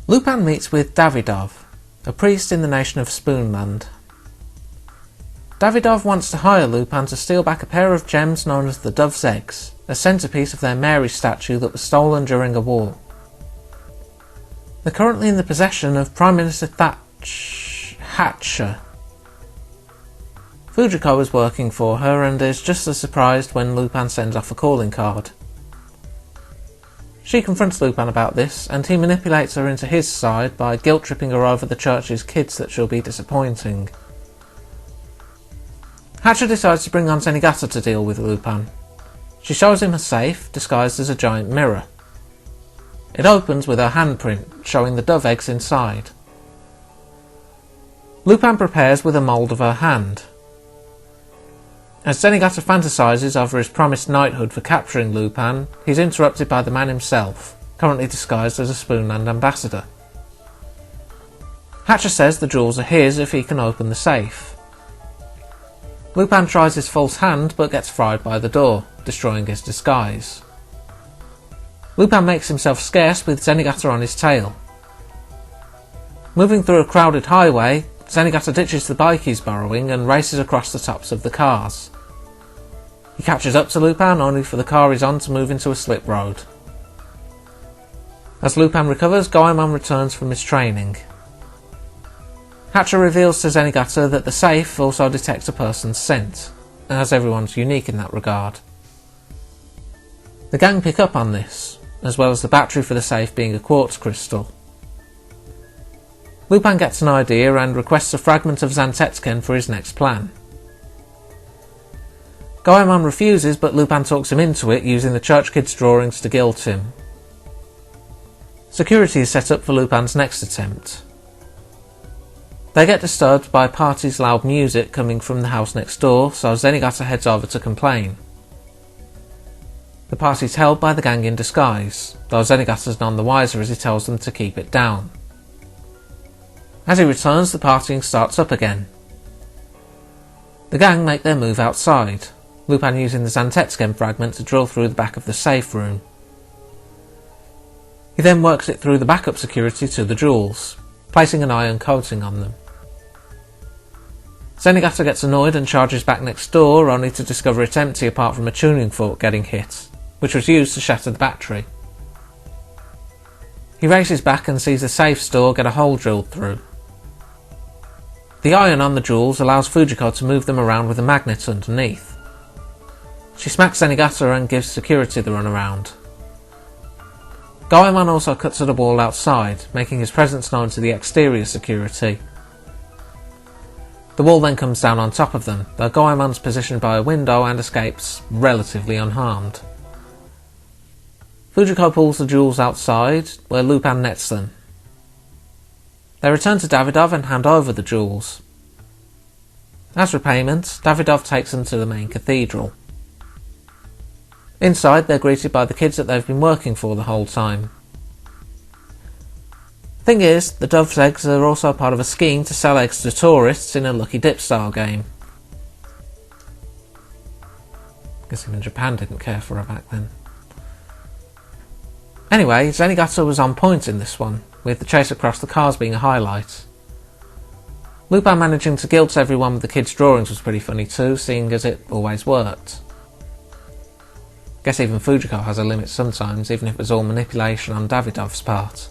Lupin meets with Davidov, a priest in the nation of Spoonland. Davidov wants to hire Lupin to steal back a pair of gems known as the Dove's Eggs, a centrepiece of their Mary statue that was stolen during a war. They're currently in the possession of Prime Minister Hatcher. Fujiko is working for her and is just as surprised when Lupin sends off a calling card. She confronts Lupin about this, and he manipulates her into his side by guilt-tripping her over the church's kids that she'll be disappointing. Hatcher decides to bring on Zenigata to deal with Lupin. She shows him a safe, disguised as a giant mirror. It opens with her handprint, showing the dove eggs inside. Lupin prepares with a mould of her hand. As Zenigata fantasises over his promised knighthood for capturing Lupin, he's interrupted by the man himself, currently disguised as a Spoonland ambassador. Hatcher says the jewels are his if he can open the safe. Lupin tries his false hand but gets fried by the door, destroying his disguise. Lupin makes himself scarce with Zenigata on his tail. Moving through a crowded highway, Zenigata ditches the bike he's borrowing and races across the tops of the cars. He catches up to Lupin only for the car he's on to move into a slip road. As Lupin recovers, Goemon returns from his training. Hatcher reveals to Zenigata that the safe also detects a person's scent, as everyone's unique in that regard. The gang pick up on this, as well as the battery for the safe being a quartz crystal. Lupin gets an idea and requests a fragment of Zantetsuken for his next plan. Goemon refuses, but Lupin talks him into it using the church kid's drawings to guilt him. Security is set up for Lupin's next attempt. They get disturbed by party's loud music coming from the house next door, so Zenigata heads over to complain. The party's held by the gang in disguise, though Zenigata's none the wiser as he tells them to keep it down. As he returns, the partying starts up again. The gang make their move outside, Lupin using the Zantetsuken fragment to drill through the back of the safe room. He then works it through the backup security to the jewels, placing an iron coating on them. Zenigata gets annoyed and charges back next door, only to discover it empty apart from a tuning fork getting hit, which was used to shatter the battery. He races back and sees the safe store get a hole drilled through. The iron on the jewels allows Fujiko to move them around with a magnet underneath. She smacks Zenigata and gives security the runaround. Goemon also cuts at a wall outside, making his presence known to the exterior security. The wall then comes down on top of them, though Goemon's positioned by a window and escapes relatively unharmed. Fujiko pulls the jewels outside, where Lupin nets them. They return to Davidov and hand over the jewels. As repayment, Davidov takes them to the main cathedral. Inside, they're greeted by the kids that they've been working for the whole time. Thing is, the Dove's Eggs are also part of a scheme to sell eggs to tourists in a Lucky Dip style game. Guess even Japan didn't care for her back then. Anyway, Zenigata was on point in this one, with the chase across the cars being a highlight. Lupin managing to guilt everyone with the kids' drawings was pretty funny too, seeing as it always worked. Guess even Fujiko has a limit sometimes, even if it was all manipulation on Davidov's part.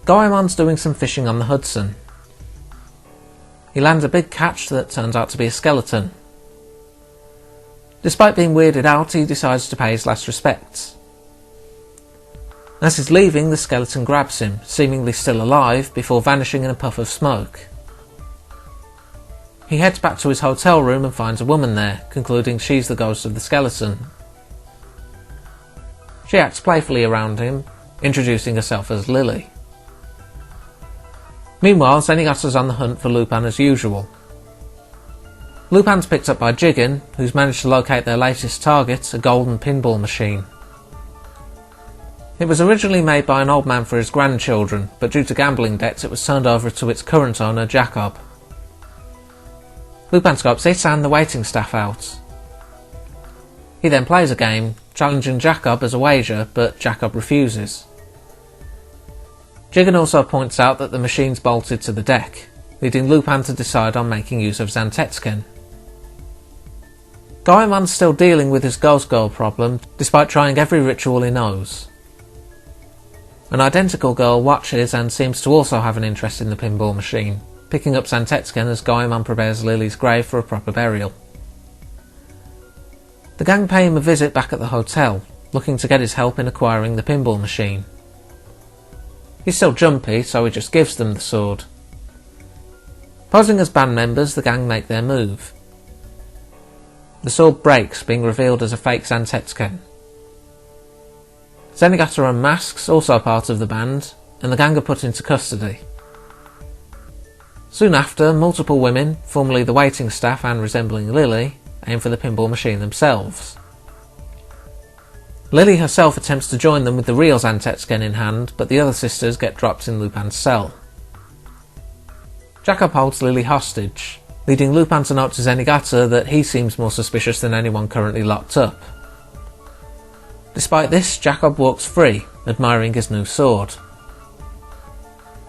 Goemon's doing some fishing on the Hudson. He lands a big catch that turns out to be a skeleton. Despite being weirded out, he decides to pay his last respects. As he's leaving, the skeleton grabs him, seemingly still alive, before vanishing in a puff of smoke. He heads back to his hotel room and finds a woman there, concluding she's the ghost of the skeleton. She acts playfully around him, introducing herself as Lily. Meanwhile, Zenigata's on the hunt for Lupin as usual. Lupin's picked up by Jigen, who's managed to locate their latest target, a golden pinball machine. It was originally made by an old man for his grandchildren, but due to gambling debts it was turned over to its current owner, Jacob. Lupin scopes it and the waiting staff out. He then plays a game, challenging Jacob as a wager, but Jacob refuses. Jigen also points out that the machine's bolted to the deck, leading Lupin to decide on making use of Zantetsuken. Goemon's still dealing with his ghost girl problem, despite trying every ritual he knows. An identical girl watches and seems to also have an interest in the pinball machine, picking up Zantetsuken as Goemon prepares Lily's grave for a proper burial. The gang pay him a visit back at the hotel, looking to get his help in acquiring the pinball machine. He's still jumpy, so he just gives them the sword. Posing as band members, the gang make their move. The sword breaks, being revealed as a fake Zantetsuken. Zenigata unmasks, also part of the band, and the gang are put into custody. Soon after, multiple women, formerly the waiting staff and resembling Lily, aim for the pinball machine themselves. Lily herself attempts to join them with the real Zantetsuken in hand, but the other sisters get dropped in Lupin's cell. Jacob holds Lily hostage, leading Lupin to note to Zenigata that he seems more suspicious than anyone currently locked up. Despite this, Jacob walks free, admiring his new sword.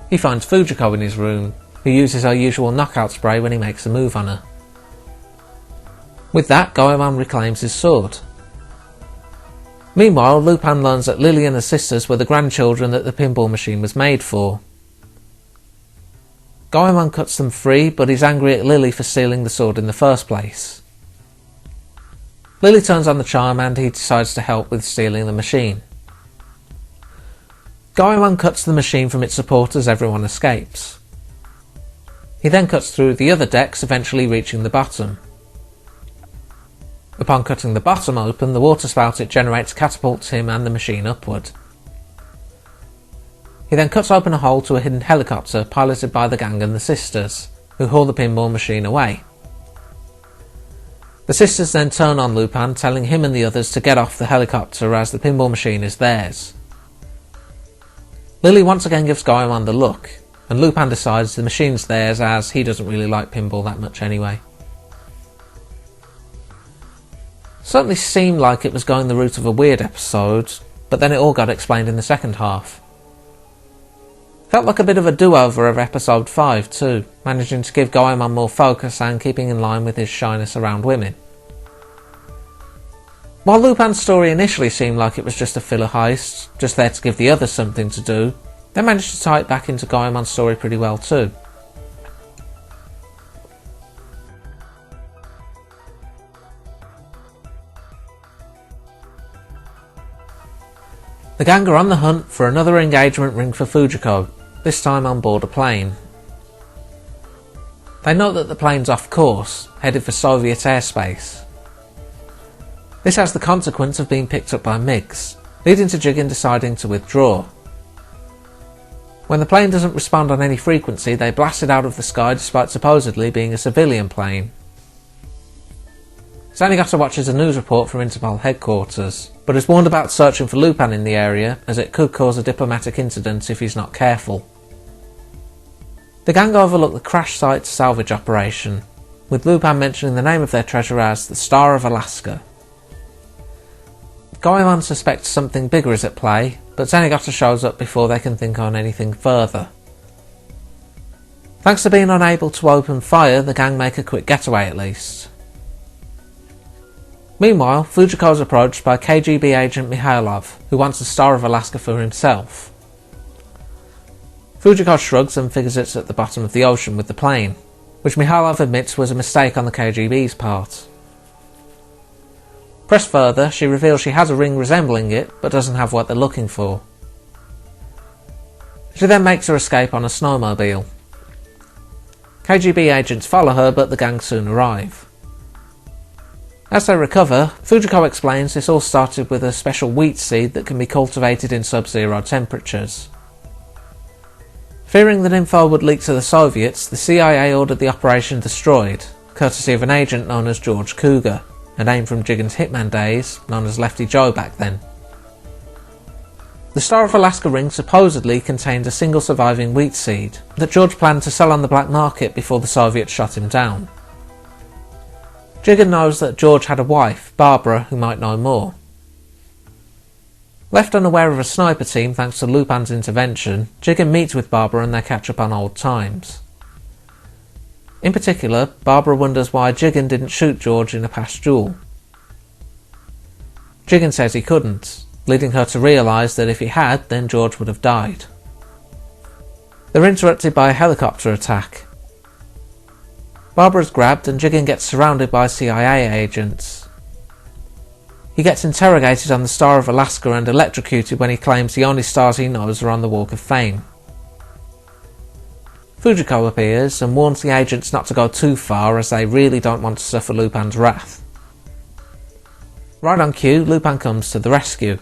He finds Fujiko in his room, who uses her usual knockout spray when he makes a move on her. With that, Goemon reclaims his sword. Meanwhile, Lupin learns that Lily and her sisters were the grandchildren that the pinball machine was made for. Goemon cuts them free, but he's angry at Lily for stealing the sword in the first place. Lily turns on the charm and he decides to help with stealing the machine. Goemon cuts the machine from its support as everyone escapes. He then cuts through the other decks, eventually reaching the bottom. Upon cutting the bottom open, the water spout it generates catapults him and the machine upward. He then cuts open a hole to a hidden helicopter piloted by the gang and the sisters, who haul the pinball machine away. The sisters then turn on Lupin, telling him and the others to get off the helicopter as the pinball machine is theirs. Lily once again gives Goemon the look, and Lupin decides the machine's theirs as he doesn't really like pinball that much anyway. Certainly seemed like it was going the route of a weird episode, but then it all got explained in the second half. Felt like a bit of a do-over of episode 5 too, managing to give Goemon more focus and keeping in line with his shyness around women. While Lupin's story initially seemed like it was just a filler heist, just there to give the others something to do, they managed to tie it back into Goemon's story pretty well too. The gang are on the hunt for another engagement ring for Fujiko, this time on board a plane. They note that the plane's off course, headed for Soviet airspace. This has the consequence of being picked up by MiGs, leading to Jigen deciding to withdraw. When the plane doesn't respond on any frequency, they blast it out of the sky despite supposedly being a civilian plane. Zenigata watches a news report from Interpol headquarters, but is warned about searching for Lupin in the area as it could cause a diplomatic incident if he's not careful. The gang overlook the crash site salvage operation, with Lupin mentioning the name of their treasure as the Star of Alaska. Goemon suspects something bigger is at play, but Zenigata shows up before they can think on anything further. Thanks to being unable to open fire, the gang make a quick getaway at least. Meanwhile, Fujiko is approached by KGB agent Mikhailov, who wants the Star of Alaska for himself. Fujiko shrugs and figures it's at the bottom of the ocean with the plane, which Mikhailov admits was a mistake on the KGB's part. Pressed further, she reveals she has a ring resembling it, but doesn't have what they're looking for. She then makes her escape on a snowmobile. KGB agents follow her, but the gang soon arrive. As they recover, Fujiko explains this all started with a special wheat seed that can be cultivated in sub-zero temperatures. Fearing that info would leak to the Soviets, the CIA ordered the operation destroyed, courtesy of an agent known as George Cougar, a name from Jigen's Hitman days, known as Lefty Joe back then. The Star of Alaska ring supposedly contained a single surviving wheat seed that George planned to sell on the black market before the Soviets shot him down. Jigen knows that George had a wife, Barbara, who might know more. Left unaware of a sniper team thanks to Lupin's intervention, Jigen meets with Barbara and they catch up on old times. In particular, Barbara wonders why Jigen didn't shoot George in a past duel. Jigen says he couldn't, leading her to realise that if he had, then George would have died. They're interrupted by a helicopter attack. Barbara's grabbed and Jigen gets surrounded by CIA agents. He gets interrogated on the Star of Alaska and electrocuted when he claims the only stars he knows are on the Walk of Fame. Fujiko appears and warns the agents not to go too far as they really don't want to suffer Lupin's wrath. Right on cue, Lupin comes to the rescue.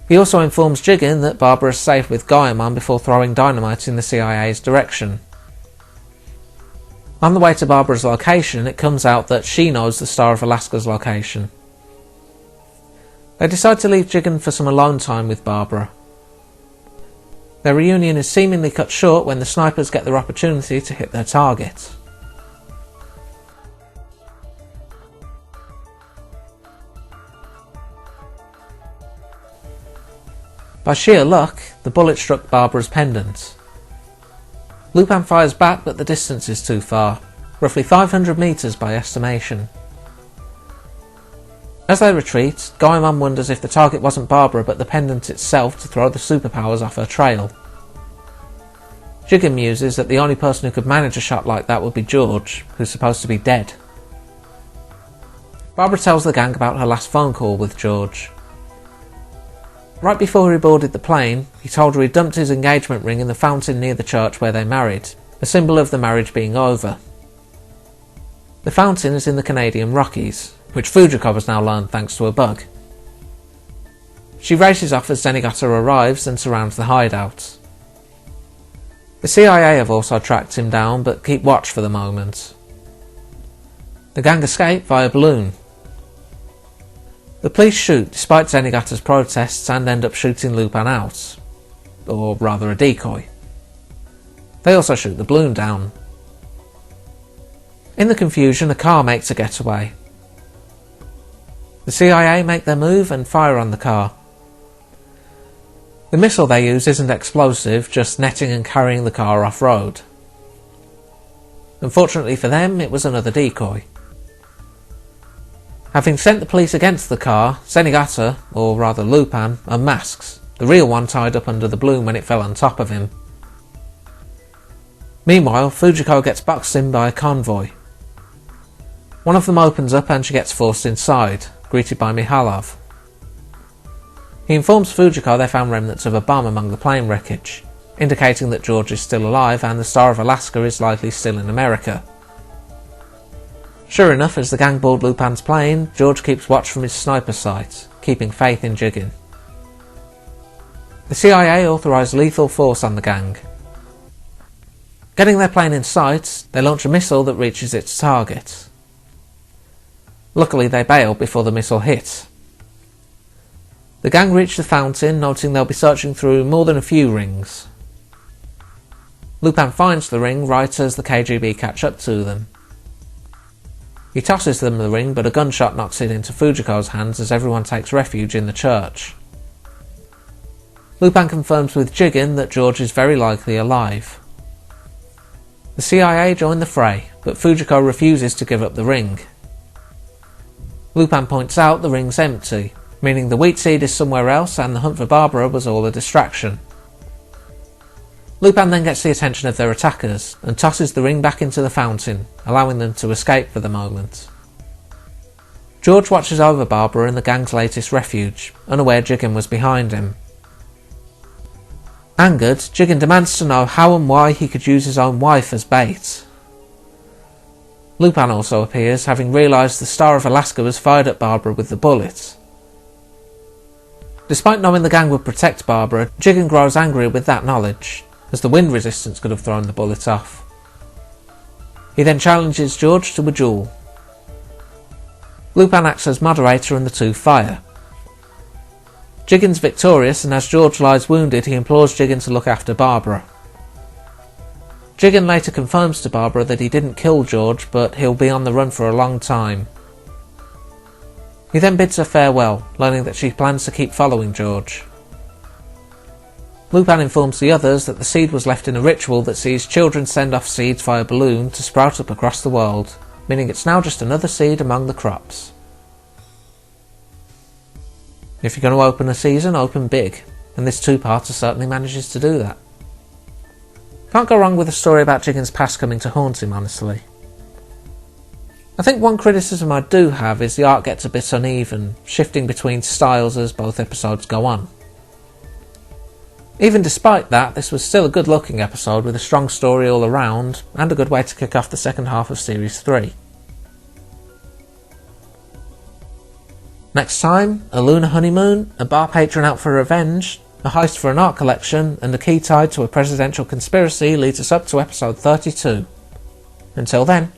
He also informs Jigen that Barbara is safe with Goemon before throwing dynamite in the CIA's direction. On the way to Barbara's location, it comes out that she knows the Star of Alaska's location. They decide to leave Jigen for some alone time with Barbara. Their reunion is seemingly cut short when the snipers get their opportunity to hit their target. By sheer luck, the bullet struck Barbara's pendant. Lupin fires back, but the distance is too far, roughly 500 metres by estimation. As they retreat, Goemon wonders if the target wasn't Barbara but the pendant itself to throw the superpowers off her trail. Jigen muses that the only person who could manage a shot like that would be George, who's supposed to be dead. Barbara tells the gang about her last phone call with George. Right before he boarded the plane, he told her he dumped his engagement ring in the fountain near the church where they married, a symbol of the marriage being over. The fountain is in the Canadian Rockies, which Fujiko has now learned thanks to a bug. She races off as Zenigata arrives and surrounds the hideout. The CIA have also tracked him down but keep watch for the moment. The gang escape via balloon. The police shoot despite Zenigata's protests and end up shooting Lupin out. Or rather a decoy. They also shoot the balloon down. In the confusion, a car makes a getaway. The CIA make their move and fire on the car. The missile they use isn't explosive, just netting and carrying the car off-road. Unfortunately for them, it was another decoy. Having sent the police against the car, Zenigata, or rather Lupin, unmasks, the real one tied up under the balloon when it fell on top of him. Meanwhile, Fujiko gets boxed in by a convoy. One of them opens up and she gets forced inside, greeted by Mihalov. He informs Fujiko they found remnants of a bomb among the plane wreckage, indicating that George is still alive and the Star of Alaska is likely still in America. Sure enough, as the gang board Lupin's plane, George keeps watch from his sniper sight, keeping faith in Jigen. The CIA authorise lethal force on the gang. Getting their plane in sight, they launch a missile that reaches its target. Luckily they bail before the missile hit. The gang reach the fountain, noting they'll be searching through more than a few rings. Lupin finds the ring right as the KGB catch up to them. He tosses them the ring, but a gunshot knocks it into Fujiko's hands as everyone takes refuge in the church. Lupin confirms with Jigen that George is very likely alive. The CIA join the fray, but Fujiko refuses to give up the ring. Lupin points out the ring's empty, meaning the wheat seed is somewhere else and the hunt for Barbara was all a distraction. Lupin then gets the attention of their attackers and tosses the ring back into the fountain, allowing them to escape for the moment. George watches over Barbara in the gang's latest refuge, unaware Jigen was behind him. Angered, Jigen demands to know how and why he could use his own wife as bait. Lupin also appears, having realised the Star of Alaska was fired at Barbara with the bullet. Despite knowing the gang would protect Barbara, Jigen grows angry with that knowledge, as the wind resistance could have thrown the bullet off. He then challenges George to a duel. Lupin acts as moderator and the two fire. Jigen's victorious, and as George lies wounded he implores Jigen to look after Barbara. Jigen later confirms to Barbara that he didn't kill George, but he'll be on the run for a long time. He then bids her farewell, learning that she plans to keep following George. Lupin informs the others that the seed was left in a ritual that sees children send off seeds via balloon to sprout up across the world, meaning it's now just another seed among the crops. If you're going to open a season, open big, and this two-parter certainly manages to do that. Can't go wrong with a story about Jigen's past coming to haunt him, honestly. I think one criticism I do have is the art gets a bit uneven, shifting between styles as both episodes go on. Even despite that, this was still a good looking episode with a strong story all around, and a good way to kick off the second half of Series 3. Next time, a lunar honeymoon, a bar patron out for revenge, a heist for an art collection, and a key tied to a presidential conspiracy leads us up to episode 32. Until then,